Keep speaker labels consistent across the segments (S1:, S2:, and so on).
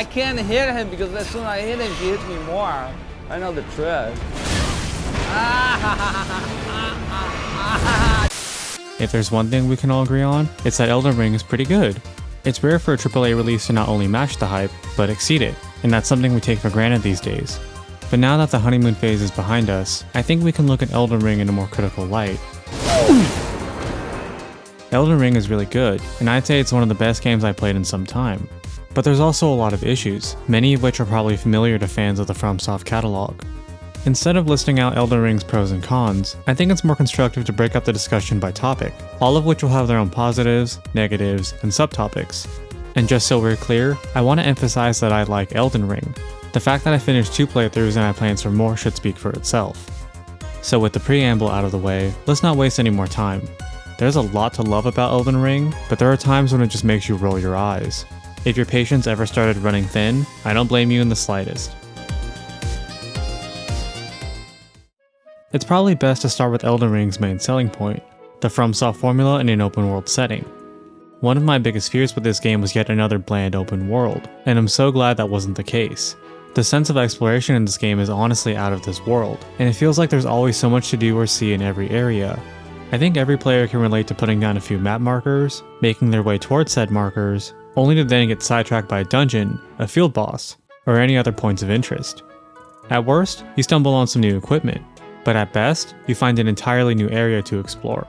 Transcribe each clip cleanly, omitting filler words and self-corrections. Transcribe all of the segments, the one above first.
S1: I can't hit him because as soon as I hit him, he hits me more. I know the trick.
S2: If there's one thing we can all agree on, it's that Elden Ring is pretty good. It's rare for a AAA release to not only match the hype, but exceed it, and that's something we take for granted these days. But now that the honeymoon phase is behind us, I think we can look at Elden Ring in a more critical light. Elden Ring is really good, and I'd say it's one of the best games I've played in some time. But there's also a lot of issues, many of which are probably familiar to fans of the FromSoft catalog. Instead of listing out Elden Ring's pros and cons, I think it's more constructive to break up the discussion by topic, all of which will have their own positives, negatives, and subtopics. And just so we're clear, I want to emphasize that I like Elden Ring. The fact that I finished 2 playthroughs and I have plans for more should speak for itself. So with the preamble out of the way, let's not waste any more time. There's a lot to love about Elden Ring, but there are times when it just makes you roll your eyes. If your patience ever started running thin, I don't blame you in the slightest. It's probably best to start with Elden Ring's main selling point, the FromSoft formula in an open world setting. One of my biggest fears with this game was yet another bland open world, and I'm so glad that wasn't the case. The sense of exploration in this game is honestly out of this world, and it feels like there's always so much to do or see in every area. I think every player can relate to putting down a few map markers, making their way towards said markers, only to then get sidetracked by a dungeon, a field boss, or any other points of interest. At worst, you stumble on some new equipment, but at best, you find an entirely new area to explore.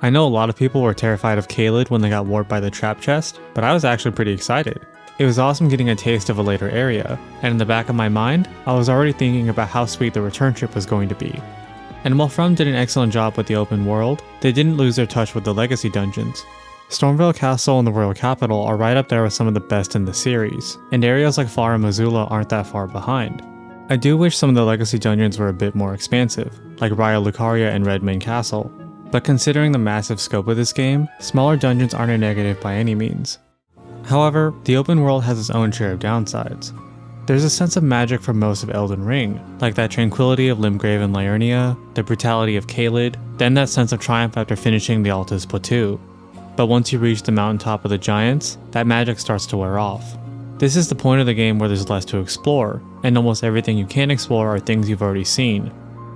S2: I know a lot of people were terrified of Caelid when they got warped by the trap chest, but I was actually pretty excited. It was awesome getting a taste of a later area, and in the back of my mind, I was already thinking about how sweet the return trip was going to be. And while From did an excellent job with the open world, they didn't lose their touch with the legacy dungeons. Stormveil Castle and the Royal Capital are right up there with some of the best in the series, and areas like Far and Missoula aren't that far behind. I do wish some of the legacy dungeons were a bit more expansive, like Raya Lucaria and Redmane Castle, but considering the massive scope of this game, smaller dungeons aren't a negative by any means. However, the open world has its own share of downsides. There's a sense of magic for most of Elden Ring, like that tranquility of Limgrave and Liurnia, the brutality of Caelid, then that sense of triumph after finishing the Altus Plateau. But once you reach the mountaintop of the giants, that magic starts to wear off. This is the point of the game where there's less to explore, and almost everything you can explore are things you've already seen.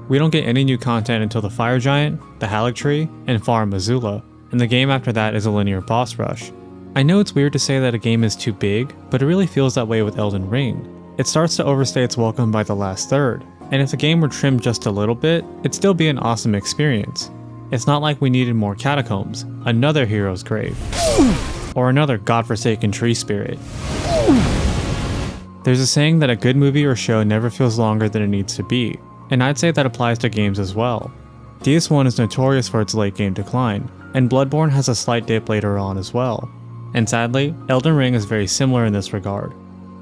S2: We don't get any new content until the Fire Giant, the Haligtree, and Far Missoula, and the game after that is a linear boss rush. I know it's weird to say that a game is too big, but it really feels that way with Elden Ring. It starts to overstay its welcome by the last third, and if the game were trimmed just a little bit, it'd still be an awesome experience. It's not like we needed more catacombs, another hero's grave, or another godforsaken tree spirit. There's a saying that a good movie or show never feels longer than it needs to be, and I'd say that applies to games as well. DS1 is notorious for its late game decline, and Bloodborne has a slight dip later on as well. And sadly, Elden Ring is very similar in this regard.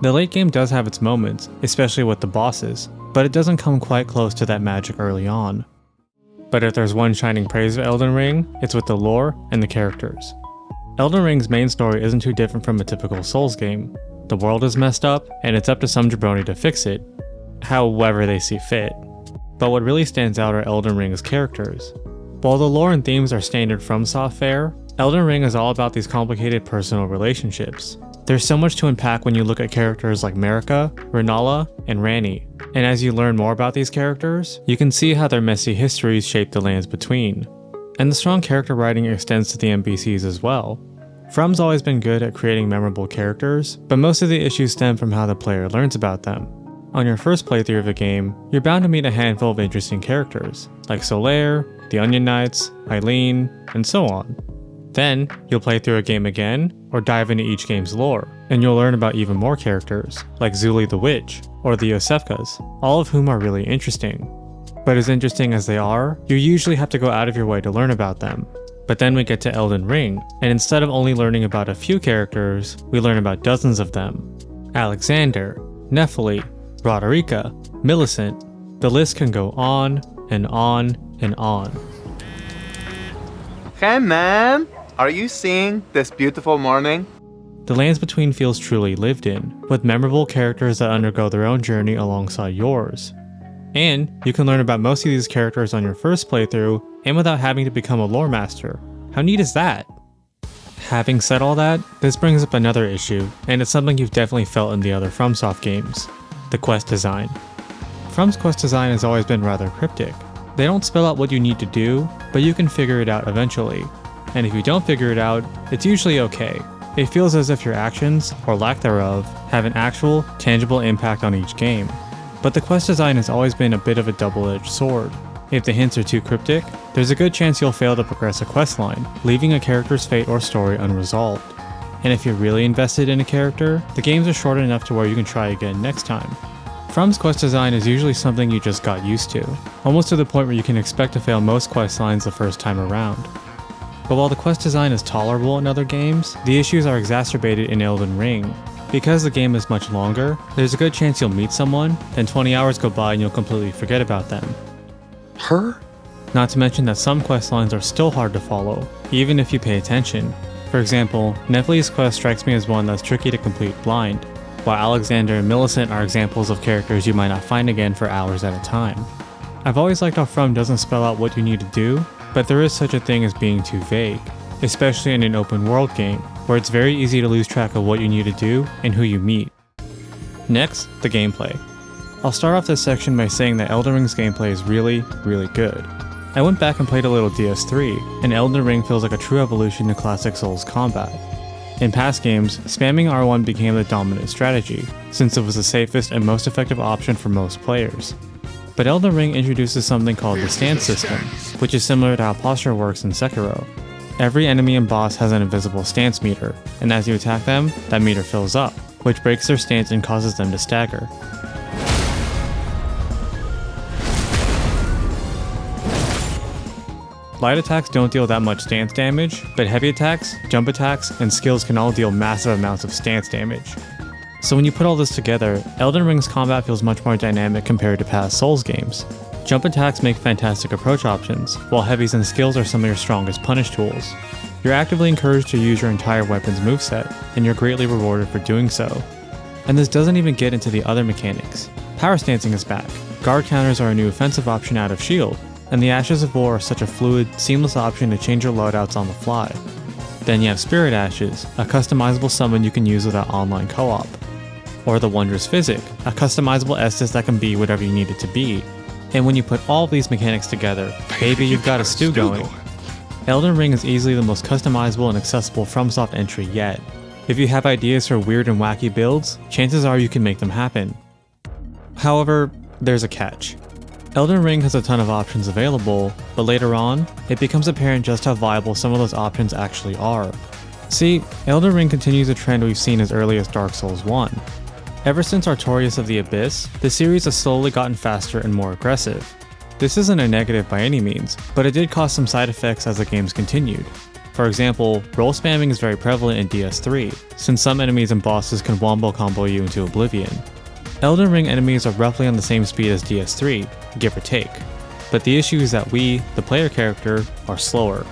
S2: The late game does have its moments, especially with the bosses, but it doesn't come quite close to that magic early on. But if there's one shining praise of Elden Ring, it's with the lore and the characters. Elden Ring's main story isn't too different from a typical Souls game. The world is messed up, and it's up to some jabroni to fix it, however they see fit. But what really stands out are Elden Ring's characters. While the lore and themes are standard FromSoft fare, Elden Ring is all about these complicated personal relationships. There's so much to unpack when you look at characters like Mekkah, Renala, and Ranni, and as you learn more about these characters, you can see how their messy histories shape the lands between. And the strong character writing extends to the NPCs as well. From's always been good at creating memorable characters, but most of the issues stem from how the player learns about them. On your first playthrough of a game, you're bound to meet a handful of interesting characters, like Solaire, the Onion Knights, Eileen, and so on. Then, you'll play through a game again, or dive into each game's lore, and you'll learn about even more characters, like Zuli the Witch, or the Yosefkas, all of whom are really interesting. But as interesting as they are, you usually have to go out of your way to learn about them. But then we get to Elden Ring, and instead of only learning about a few characters, we learn about dozens of them. Alexander, Nephili, Roderica, Millicent, the list can go on and on and on.
S3: Hey man, are you seeing this beautiful morning?
S2: The Lands Between feels truly lived in, with memorable characters that undergo their own journey alongside yours. And you can learn about most of these characters on your first playthrough and without having to become a lore master. How neat is that? Having said all that, this brings up another issue, and it's something you've definitely felt in the other FromSoft games: the quest design. From's quest design has always been rather cryptic. They don't spell out what you need to do, but you can figure it out eventually. And if you don't figure it out, it's usually okay. It feels as if your actions, or lack thereof, have an actual, tangible impact on each game. But the quest design has always been a bit of a double-edged sword. If the hints are too cryptic, there's a good chance you'll fail to progress a questline, leaving a character's fate or story unresolved. And if you're really invested in a character, the games are short enough to where you can try again next time. From's quest design is usually something you just got used to, almost to the point where you can expect to fail most questlines the first time around. But while the quest design is tolerable in other games, the issues are exacerbated in Elden Ring. Because the game is much longer, there's a good chance you'll meet someone, then 20 hours go by and you'll completely forget about them.
S4: Her?
S2: Not to mention that some questlines are still hard to follow, even if you pay attention. For example, Nephi's quest strikes me as one that's tricky to complete blind, while Alexander and Millicent are examples of characters you might not find again for hours at a time. I've always liked how From doesn't spell out what you need to do, but there is such a thing as being too vague, especially in an open world game, where it's very easy to lose track of what you need to do and who you meet. Next, the gameplay. I'll start off this section by saying that Elden Ring's gameplay is really, really good. I went back and played a little DS3, and Elden Ring feels like a true evolution to classic Souls combat. In past games, spamming R1 became the dominant strategy, since it was the safest and most effective option for most players. But Elden Ring introduces something called the stance system, which is similar to how posture works in Sekiro. Every enemy and boss has an invisible stance meter, and as you attack them, that meter fills up, which breaks their stance and causes them to stagger. Light attacks don't deal that much stance damage, but heavy attacks, jump attacks, and skills can all deal massive amounts of stance damage. So when you put all this together, Elden Ring's combat feels much more dynamic compared to past Souls games. Jump attacks make fantastic approach options, while heavies and skills are some of your strongest punish tools. You're actively encouraged to use your entire weapon's moveset, and you're greatly rewarded for doing so. And this doesn't even get into the other mechanics. Power stancing is back, guard counters are a new offensive option out of shield, and the Ashes of War are such a fluid, seamless option to change your loadouts on the fly. Then you have Spirit Ashes, a customizable summon you can use without online co-op. Or the Wondrous Physic, a customizable Estus that can be whatever you need it to be. And when you put all of these mechanics together, baby, you've got a stew going. Elden Ring is easily the most customizable and accessible FromSoft entry yet. If you have ideas for weird and wacky builds, chances are you can make them happen. However, there's a catch. Elden Ring has a ton of options available, but later on, it becomes apparent just how viable some of those options actually are. See, Elden Ring continues a trend we've seen as early as Dark Souls 1. Ever since Artorias of the Abyss, the series has slowly gotten faster and more aggressive. This isn't a negative by any means, but it did cause some side effects as the games continued. For example, roll spamming is very prevalent in DS3, since some enemies and bosses can wombo combo you into oblivion. Elden Ring enemies are roughly on the same speed as DS3, give or take, but the issue is that we, the player character, are slower.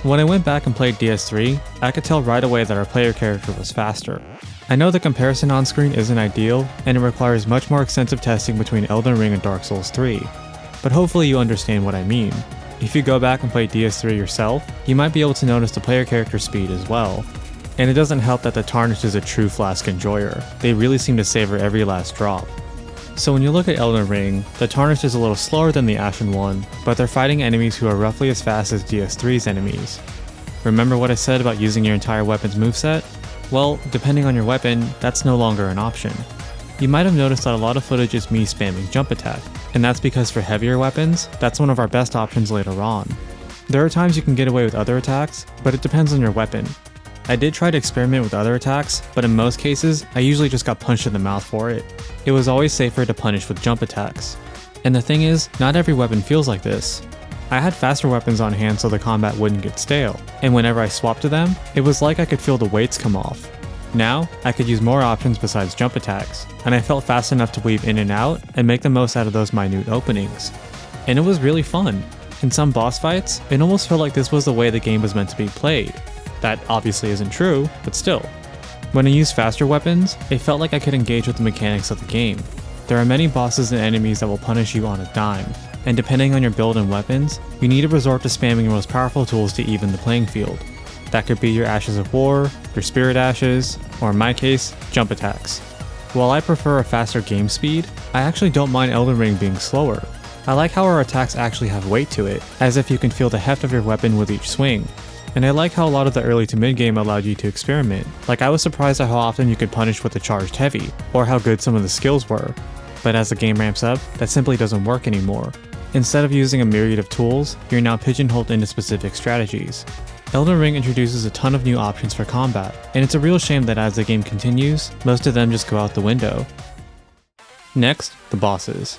S2: When I went back and played DS3, I could tell right away that our player character was faster. I know the comparison on screen isn't ideal, and it requires much more extensive testing between Elden Ring and Dark Souls 3, but hopefully you understand what I mean. If you go back and play DS3 yourself, you might be able to notice the player character speed as well. And it doesn't help that the Tarnished is a true Flask enjoyer. They really seem to savor every last drop. So when you look at Elden Ring, the Tarnished is a little slower than the Ashen one, but they're fighting enemies who are roughly as fast as DS3's enemies. Remember what I said about using your entire weapon's moveset? Well, depending on your weapon, that's no longer an option. You might have noticed that a lot of footage is me spamming jump attack, and that's because for heavier weapons, that's one of our best options later on. There are times you can get away with other attacks, but it depends on your weapon. I did try to experiment with other attacks, but in most cases, I usually just got punched in the mouth for it. It was always safer to punish with jump attacks. And the thing is, not every weapon feels like this. I had faster weapons on hand so the combat wouldn't get stale, and whenever I swapped to them, it was like I could feel the weights come off. Now, I could use more options besides jump attacks, and I felt fast enough to weave in and out and make the most out of those minute openings. And it was really fun. In some boss fights, it almost felt like this was the way the game was meant to be played. That obviously isn't true, but still. When I used faster weapons, it felt like I could engage with the mechanics of the game. There are many bosses and enemies that will punish you on a dime, and depending on your build and weapons, you need to resort to spamming your most powerful tools to even the playing field. That could be your Ashes of War, your Spirit Ashes, or in my case, jump attacks. While I prefer a faster game speed, I actually don't mind Elden Ring being slower. I like how our attacks actually have weight to it, as if you can feel the heft of your weapon with each swing. And I like how a lot of the early to mid game allowed you to experiment. Like, I was surprised at how often you could punish with the charged heavy, or how good some of the skills were. But as the game ramps up, that simply doesn't work anymore. Instead of using a myriad of tools, you're now pigeonholed into specific strategies. Elden Ring introduces a ton of new options for combat, and it's a real shame that as the game continues, most of them just go out the window. Next, the bosses.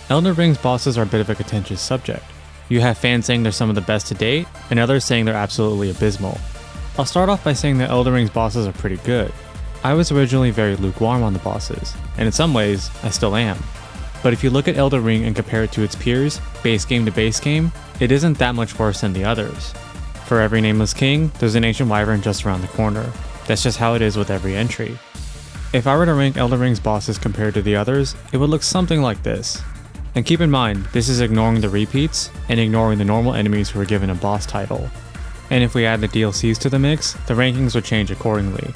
S2: Elden Ring's bosses are a bit of a contentious subject. You have fans saying they're some of the best to date, and others saying they're absolutely abysmal. I'll start off by saying that Elden Ring's bosses are pretty good. I was originally very lukewarm on the bosses, and in some ways, I still am. But if you look at Elden Ring and compare it to its peers, base game to base game, it isn't that much worse than the others. For every nameless king, there's an ancient wyvern just around the corner. That's just how it is with every entry. If I were to rank Elden Ring's bosses compared to the others, it would look something like this. And keep in mind, this is ignoring the repeats, and ignoring the normal enemies who are given a boss title. And if we add the DLCs to the mix, the rankings would change accordingly.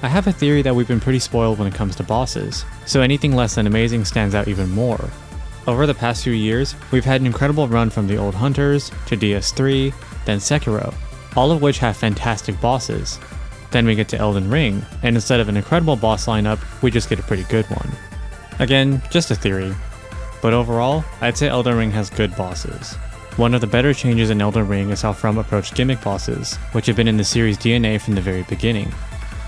S2: I have a theory that we've been pretty spoiled when it comes to bosses, so anything less than amazing stands out even more. Over the past few years, we've had an incredible run from the old Hunters, to DS3, then Sekiro, all of which have fantastic bosses. Then we get to Elden Ring, and instead of an incredible boss lineup, we just get a pretty good one. Again, just a theory. But overall, I'd say Elden Ring has good bosses. One of the better changes in Elden Ring is how From approached gimmick bosses, which have been in the series' DNA from the very beginning.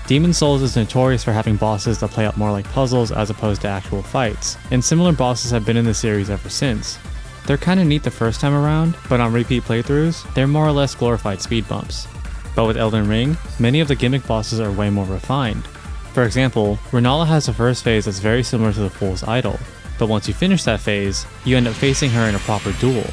S2: Demon's Souls is notorious for having bosses that play out more like puzzles as opposed to actual fights, and similar bosses have been in the series ever since. They're kinda neat the first time around, but on repeat playthroughs, they're more or less glorified speed bumps. But with Elden Ring, many of the gimmick bosses are way more refined. For example, Renala has a first phase that's very similar to the Fool's Idol, but once you finish that phase, you end up facing her in a proper duel.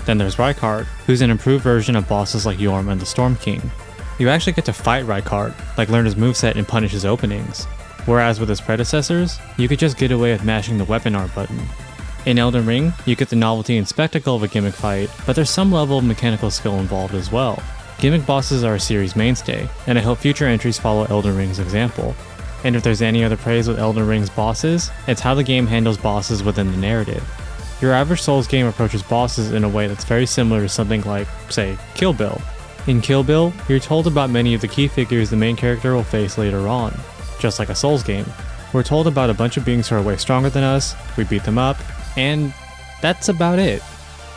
S2: Then there's Rykard, who's an improved version of bosses like Yorm and the Storm King. You actually get to fight Rykard, like learn his moveset and punish his openings. Whereas with his predecessors, you could just get away with mashing the weapon R button. In Elden Ring, you get the novelty and spectacle of a gimmick fight, but there's some level of mechanical skill involved as well. Gimmick bosses are a series mainstay, and I hope future entries follow Elden Ring's example. And if there's any other praise with Elden Ring's bosses, it's how the game handles bosses within the narrative. Your average Souls game approaches bosses in a way that's very similar to something like, say, Kill Bill. In Kill Bill, you're told about many of the key figures the main character will face later on. Just like a Souls game. We're told about a bunch of beings who are way stronger than us, we beat them up, and that's about it.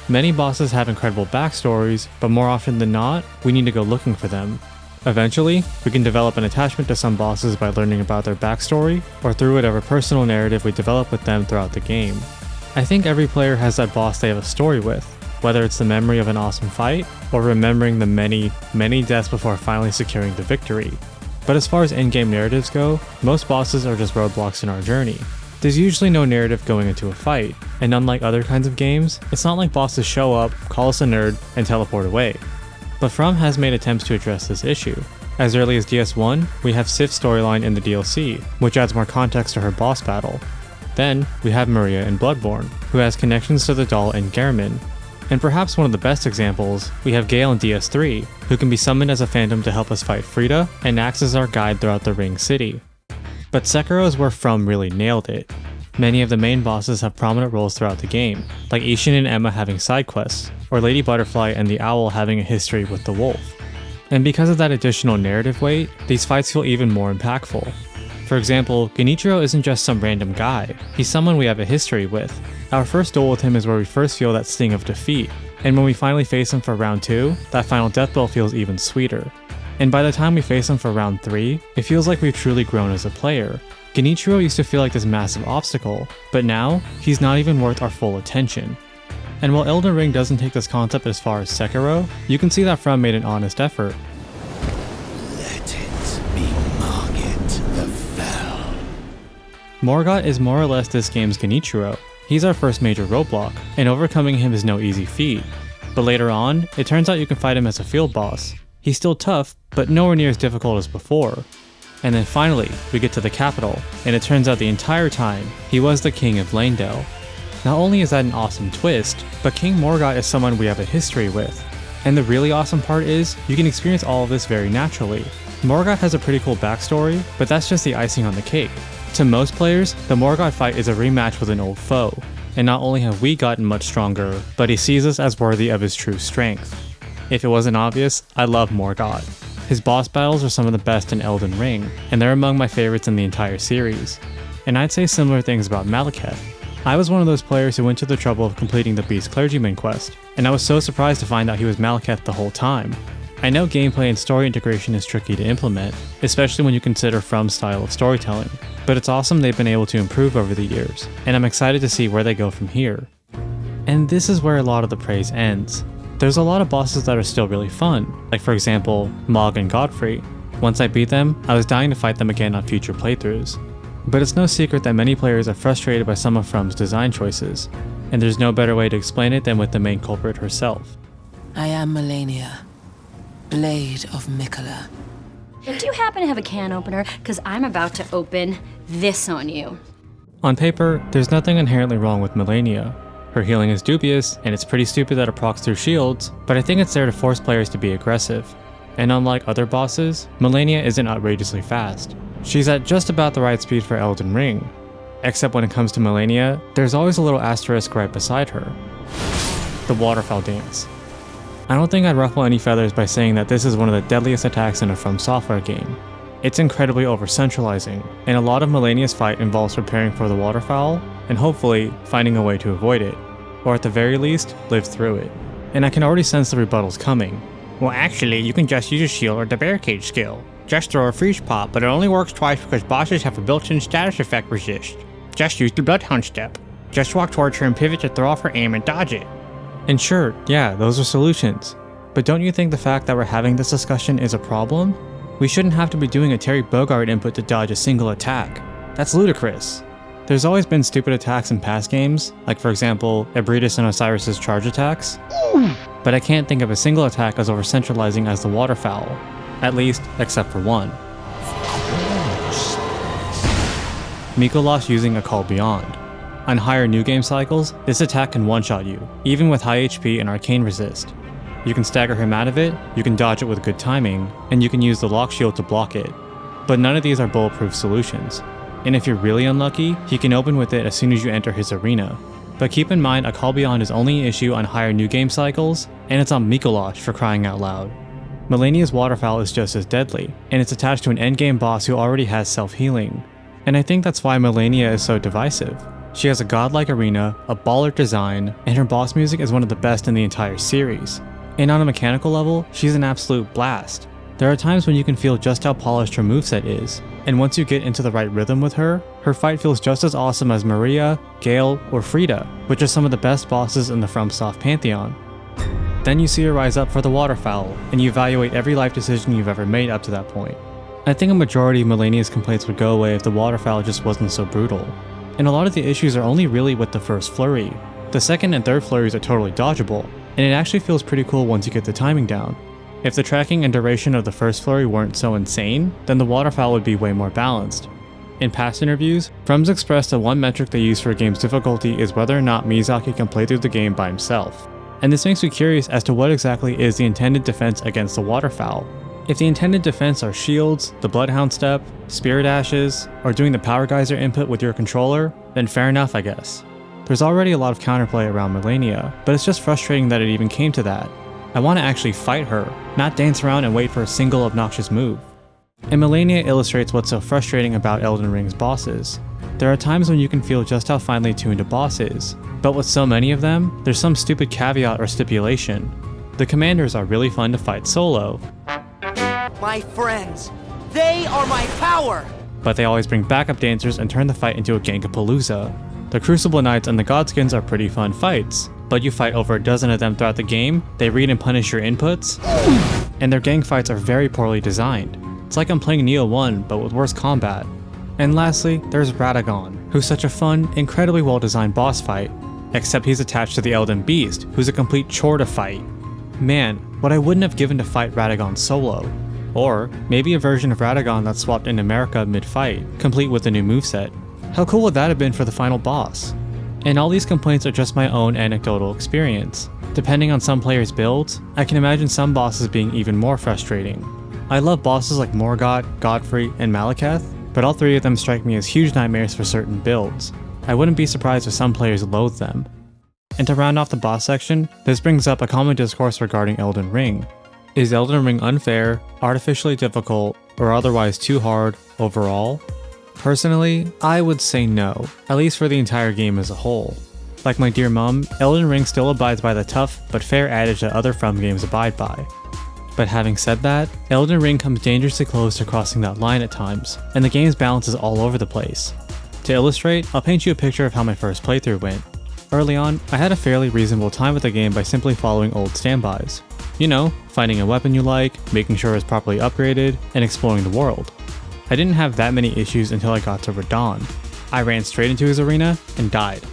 S2: Many bosses have incredible backstories, but more often than not, we need to go looking for them. Eventually, we can develop an attachment to some bosses by learning about their backstory, or through whatever personal narrative we develop with them throughout the game. I think every player has that boss they have a story with, whether it's the memory of an awesome fight, or remembering the many, many deaths before finally securing the victory. But as far as endgame narratives go, most bosses are just roadblocks in our journey. There's usually no narrative going into a fight, and unlike other kinds of games, it's not like bosses show up, call us a nerd, and teleport away. But From has made attempts to address this issue. As early as DS1, we have Sif's storyline in the DLC, which adds more context to her boss battle. Then, we have Maria in Bloodborne, who has connections to the doll in Gehrman. And perhaps one of the best examples, we have Gale in DS3, who can be summoned as a phantom to help us fight Frida, and acts as our guide throughout the Ring City. But Sekiro is where From really nailed it. Many of the main bosses have prominent roles throughout the game, like Ishin and Emma having side quests, or Lady Butterfly and the Owl having a history with the wolf. And because of that additional narrative weight, these fights feel even more impactful. For example, Genichiro isn't just some random guy, he's someone we have a history with. Our first duel with him is where we first feel that sting of defeat, and when we finally face him for round 2, that final death blow feels even sweeter. And by the time we face him for round 3, it feels like we've truly grown as a player. Genichiro used to feel like this massive obstacle, but now, he's not even worth our full attention. And while Elden Ring doesn't take this concept as far as Sekiro, you can see that From made an honest effort.
S4: Let it be Margit the Fell.
S2: Morgott is more or less this game's Genichiro. He's our first major roadblock, and overcoming him is no easy feat. But later on, it turns out you can fight him as a field boss. He's still tough, but nowhere near as difficult as before. And then finally, we get to the capital, and it turns out the entire time, he was the king of Lanedale. Not only is that an awesome twist, but King Morgott is someone we have a history with. And the really awesome part is, you can experience all of this very naturally. Morgoth has a pretty cool backstory, but that's just the icing on the cake. To most players, the Morgoth fight is a rematch with an old foe, and not only have we gotten much stronger, but he sees us as worthy of his true strength. If it wasn't obvious, I love Morgoth. His boss battles are some of the best in Elden Ring, and they're among my favorites in the entire series. And I'd say similar things about Malekith. I was one of those players who went to the trouble of completing the Beast Clergyman quest, and I was so surprised to find out he was Malekith the whole time. I know gameplay and story integration is tricky to implement, especially when you consider From's style of storytelling, but it's awesome they've been able to improve over the years, and I'm excited to see where they go from here. And this is where a lot of the praise ends. There's a lot of bosses that are still really fun, like for example, Mach and Godfrey. Once I beat them, I was dying to fight them again on future playthroughs. But it's no secret that many players are frustrated by some of From's design choices, and there's no better way to explain it than with the main culprit herself.
S5: I am Melania, Blade of Mekkah.
S6: Do you happen to have a can opener? Because I'm about to open this on you.
S2: On paper, there's nothing inherently wrong with Melania. Her healing is dubious, and it's pretty stupid that it procs through shields, but I think it's there to force players to be aggressive. And unlike other bosses, Melania isn't outrageously fast. She's at just about the right speed for Elden Ring. Except when it comes to Melania, there's always a little asterisk right beside her. The waterfowl dance. I don't think I'd ruffle any feathers by saying that this is one of the deadliest attacks in a FromSoft game. It's incredibly over-centralizing, and a lot of Melania's fight involves preparing for the waterfowl, and hopefully, finding a way to avoid it, or at the very least, live through it. And I can already sense the rebuttals coming. Well actually, you can just use a shield or the barricade skill. Just throw a freeze pop, but it only works twice because bosses have a built-in status effect resist. Just use the Bloodhound step. Just walk towards her and pivot to throw off her aim and dodge it. And sure, yeah, those are solutions. But don't you think the fact that we're having this discussion is a problem? We shouldn't have to be doing a Terry Bogard input to dodge a single attack. That's ludicrous. There's always been stupid attacks in past games, like for example, Ebritus and Osiris' charge attacks. But I can't think of a single attack as over-centralizing as the waterfowl. At least, except for one. Mikolash using a Call Beyond. On higher new game cycles, this attack can one-shot you, even with high HP and arcane resist. You can stagger him out of it, you can dodge it with good timing, and you can use the lock shield to block it. But none of these are bulletproof solutions. And if you're really unlucky, he can open with it as soon as you enter his arena. But keep in mind, a Call Beyond is only an issue on higher new game cycles, and it's on Mikolash for crying out loud. Melania's waterfowl is just as deadly, and it's attached to an endgame boss who already has self-healing. And I think that's why Melania is so divisive. She has a godlike arena, a baller design, and her boss music is one of the best in the entire series. And on a mechanical level, she's an absolute blast. There are times when you can feel just how polished her moveset is, and once you get into the right rhythm with her, her fight feels just as awesome as Maria, Gale, or Frida, which are some of the best bosses in the FromSoft pantheon. Then you see her rise up for the waterfowl, and you evaluate every life decision you've ever made up to that point. I think a majority of Melania's complaints would go away if the waterfowl just wasn't so brutal. And a lot of the issues are only really with the first flurry. The second and third flurries are totally dodgeable, and it actually feels pretty cool once you get the timing down. If the tracking and duration of the first flurry weren't so insane, then the waterfowl would be way more balanced. In past interviews, From's expressed that one metric they use for a game's difficulty is whether or not Miyazaki can play through the game by himself. And this makes me curious as to what exactly is the intended defense against the waterfowl. If the intended defense are shields, the Bloodhound step, Spirit Ashes, or doing the Power Geyser input with your controller, then fair enough I guess. There's already a lot of counterplay around Melania, but it's just frustrating that it even came to that. I want to actually fight her, not dance around and wait for a single obnoxious move. And Melania illustrates what's so frustrating about Elden Ring's bosses. There are times when you can feel just how finely tuned a boss is, but with so many of them, there's some stupid caveat or stipulation. The commanders are really fun to fight solo,
S7: my friends, they are my power!
S2: But they always bring backup dancers and turn the fight into a Gankapalooza. The Crucible Knights and the Godskins are pretty fun fights, but you fight over a dozen of them throughout the game, they read and punish your inputs, and their gang fights are very poorly designed. It's like I'm playing Neo 1, but with worse combat. And lastly, there's Radagon, who's such a fun, incredibly well designed boss fight, except he's attached to the Elden Beast, who's a complete chore to fight. Man, what I wouldn't have given to fight Radagon solo. Or maybe a version of Radagon that swapped into Mekkah mid-fight, complete with a new moveset. How cool would that have been for the final boss? And all these complaints are just my own anecdotal experience. Depending on some players' builds, I can imagine some bosses being even more frustrating. I love bosses like Morgott, Godfrey, and Malekith, but all three of them strike me as huge nightmares for certain builds. I wouldn't be surprised if some players loathe them. And to round off the boss section, this brings up a common discourse regarding Elden Ring. Is Elden Ring unfair, artificially difficult, or otherwise too hard overall? Personally, I would say no, at least for the entire game as a whole. Like my dear mom, Elden Ring still abides by the tough but fair adage that other From games abide by. But having said that, Elden Ring comes dangerously close to crossing that line at times, and the game's balance is all over the place. To illustrate, I'll paint you a picture of how my first playthrough went. Early on, I had a fairly reasonable time with the game by simply following old standbys. You know, finding a weapon you like, making sure it's properly upgraded, and exploring the world. I didn't have that many issues until I got to Radahn. I ran straight into his arena and died.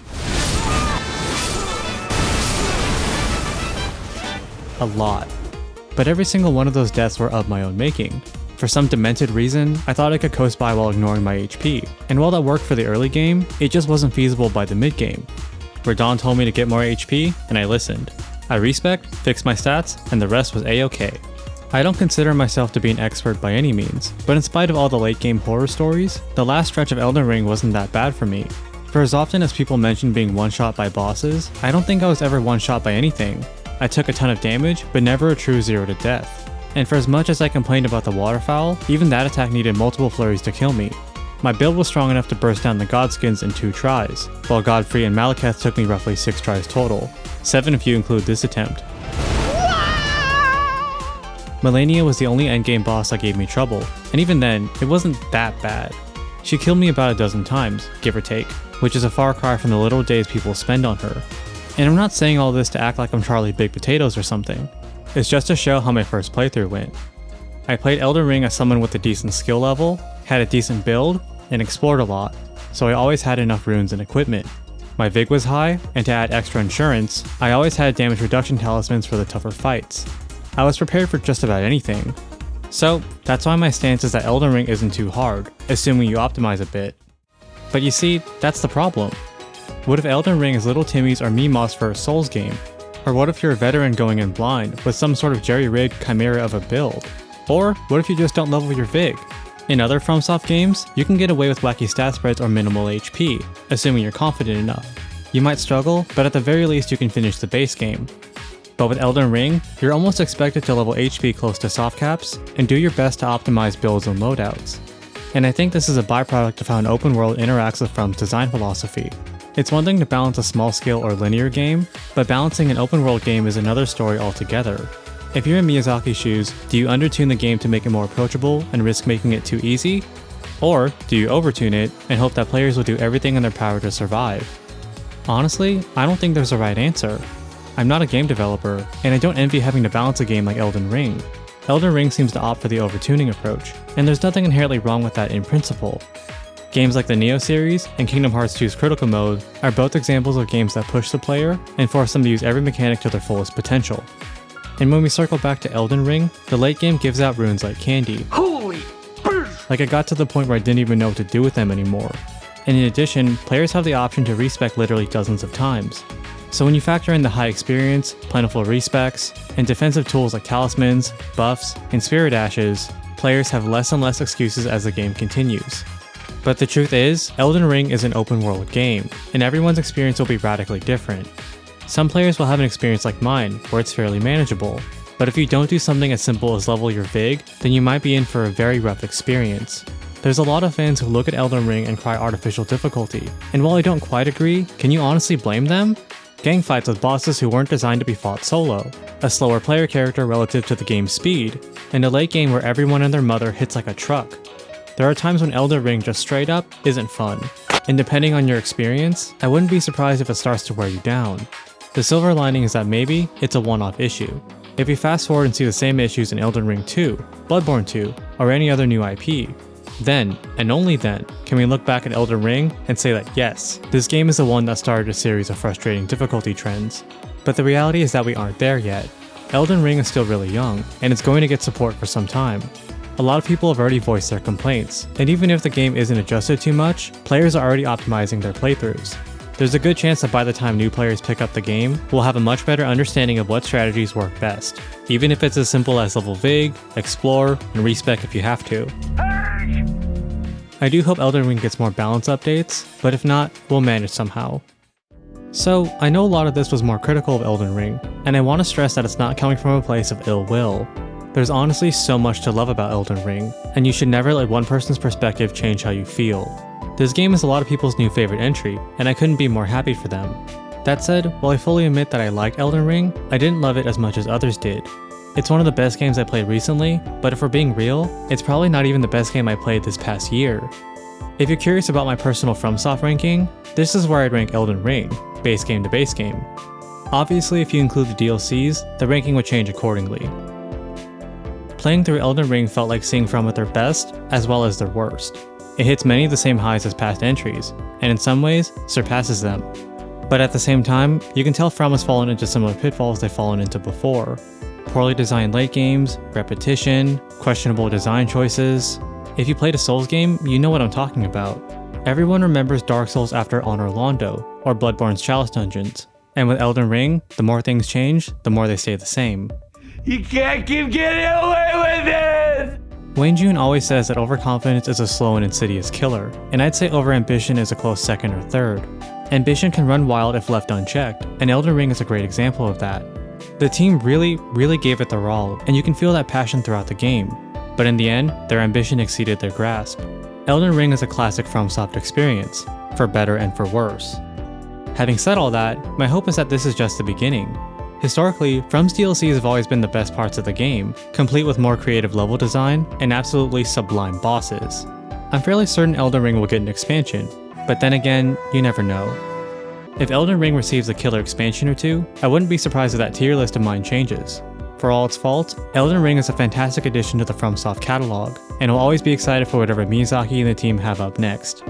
S2: A lot. But every single one of those deaths were of my own making. For some demented reason, I thought I could coast by while ignoring my HP, and while that worked for the early game, it just wasn't feasible by the mid game. Radahn told me to get more HP, and I listened. I respect, fixed my stats, and the rest was a-okay. I don't consider myself to be an expert by any means, but in spite of all the late game horror stories, the last stretch of Elden Ring wasn't that bad for me. For as often as people mention being one-shot by bosses, I don't think I was ever one-shot by anything. I took a ton of damage, but never a true 0 to death. And for as much as I complained about the waterfowl, even that attack needed multiple flurries to kill me. My build was strong enough to burst down the Godskins in 2 tries, while Godfrey and Malekith took me roughly 6 tries total, 7 if you include this attempt. Malenia was the only endgame boss that gave me trouble, and even then, it wasn't that bad. She killed me about a dozen times, give or take, which is a far cry from the little days people spend on her. And I'm not saying all this to act like I'm Charlie Big Potatoes or something. It's just to show how my first playthrough went. I played Elden Ring as someone with a decent skill level, had a decent build, and explored a lot, so I always had enough runes and equipment. My Vig was high, and to add extra insurance, I always had damage reduction talismans for the tougher fights. I was prepared for just about anything. So, that's why my stance is that Elden Ring isn't too hard, assuming you optimize a bit. But you see, that's the problem. What if Elden Ring is little Timmy's or Mima's first Souls game? Or what if you're a veteran going in blind with some sort of jerry-rigged chimera of a build? Or what if you just don't level your Vig? In other FromSoft games, you can get away with wacky stat spreads or minimal HP, assuming you're confident enough. You might struggle, but at the very least you can finish the base game. But with Elden Ring, you're almost expected to level HP close to soft caps, and do your best to optimize builds and loadouts. And I think this is a byproduct of how an open world interacts with From's design philosophy. It's one thing to balance a small-scale or linear game, but balancing an open-world game is another story altogether. If you're in Miyazaki's shoes, do you undertune the game to make it more approachable and risk making it too easy? Or do you overtune it and hope that players will do everything in their power to survive? Honestly, I don't think there's a right answer. I'm not a game developer, and I don't envy having to balance a game like Elden Ring. Elden Ring seems to opt for the overtuning approach, and there's nothing inherently wrong with that in principle. Games like the Neo series and Kingdom Hearts 2's Critical Mode are both examples of games that push the player and force them to use every mechanic to their fullest potential. And when we circle back to Elden Ring, the late game gives out runes like candy. Holy burst! Like it got to the point where I didn't even know what to do with them anymore. And in addition, players have the option to respec literally dozens of times. So when you factor in the high experience, plentiful respecs, and defensive tools like talismans, buffs, and spirit ashes, players have less and less excuses as the game continues. But the truth is, Elden Ring is an open world game, and everyone's experience will be radically different. Some players will have an experience like mine, where it's fairly manageable, but if you don't do something as simple as level your Vig, then you might be in for a very rough experience. There's a lot of fans who look at Elden Ring and cry artificial difficulty, and while I don't quite agree, can you honestly blame them? Gang fights with bosses who weren't designed to be fought solo, a slower player character relative to the game's speed, and a late game where everyone and their mother hits like a truck. There are times when Elden Ring just straight up isn't fun, and depending on your experience, I wouldn't be surprised if it starts to wear you down. The silver lining is that maybe it's a one-off issue. If you fast forward and see the same issues in Elden Ring 2, Bloodborne 2, or any other new IP, then, and only then, can we look back at Elden Ring and say that yes, this game is the one that started a series of frustrating difficulty trends. But the reality is that we aren't there yet. Elden Ring is still really young, and it's going to get support for some time. A lot of people have already voiced their complaints, and even if the game isn't adjusted too much, players are already optimizing their playthroughs. There's a good chance that by the time new players pick up the game, we'll have a much better understanding of what strategies work best, even if it's as simple as level Vig, explore, and respec if you have to. I do hope Elden Ring gets more balance updates, but if not, we'll manage somehow. So, I know a lot of this was more critical of Elden Ring, and I want to stress that it's not coming from a place of ill will. There's honestly so much to love about Elden Ring, and you should never let one person's perspective change how you feel. This game is a lot of people's new favorite entry, and I couldn't be more happy for them. That said, while I fully admit that I liked Elden Ring, I didn't love it as much as others did. It's one of the best games I played recently, but if we're being real, it's probably not even the best game I played this past year. If you're curious about my personal FromSoft ranking, this is where I'd rank Elden Ring, base game to base game. Obviously, if you include the DLCs, the ranking would change accordingly. Playing through Elden Ring felt like seeing From at their best, as well as their worst. It hits many of the same highs as past entries, and in some ways, surpasses them. But at the same time, you can tell From has fallen into similar pitfalls they've fallen into before. Poorly designed late games, repetition, questionable design choices. If you played a Souls game, you know what I'm talking about. Everyone remembers Dark Souls after Honor Londo, or Bloodborne's Chalice Dungeons. And with Elden Ring, the more things change, the more they stay the same.
S1: You can't keep getting away with this!
S2: Wayne June always says that overconfidence is a slow and insidious killer, and I'd say overambition is a close second or third. Ambition can run wild if left unchecked, and Elden Ring is a great example of that. The team really gave it their all, and you can feel that passion throughout the game. But in the end, their ambition exceeded their grasp. Elden Ring is a classic FromSoft experience, for better and for worse. Having said all that, my hope is that this is just the beginning. Historically, From's DLCs have always been the best parts of the game, complete with more creative level design and absolutely sublime bosses. I'm fairly certain Elden Ring will get an expansion, but then again, you never know. If Elden Ring receives a killer expansion or two, I wouldn't be surprised if that tier list of mine changes. For all its faults, Elden Ring is a fantastic addition to the FromSoft catalog, and I'll always be excited for whatever Miyazaki and the team have up next.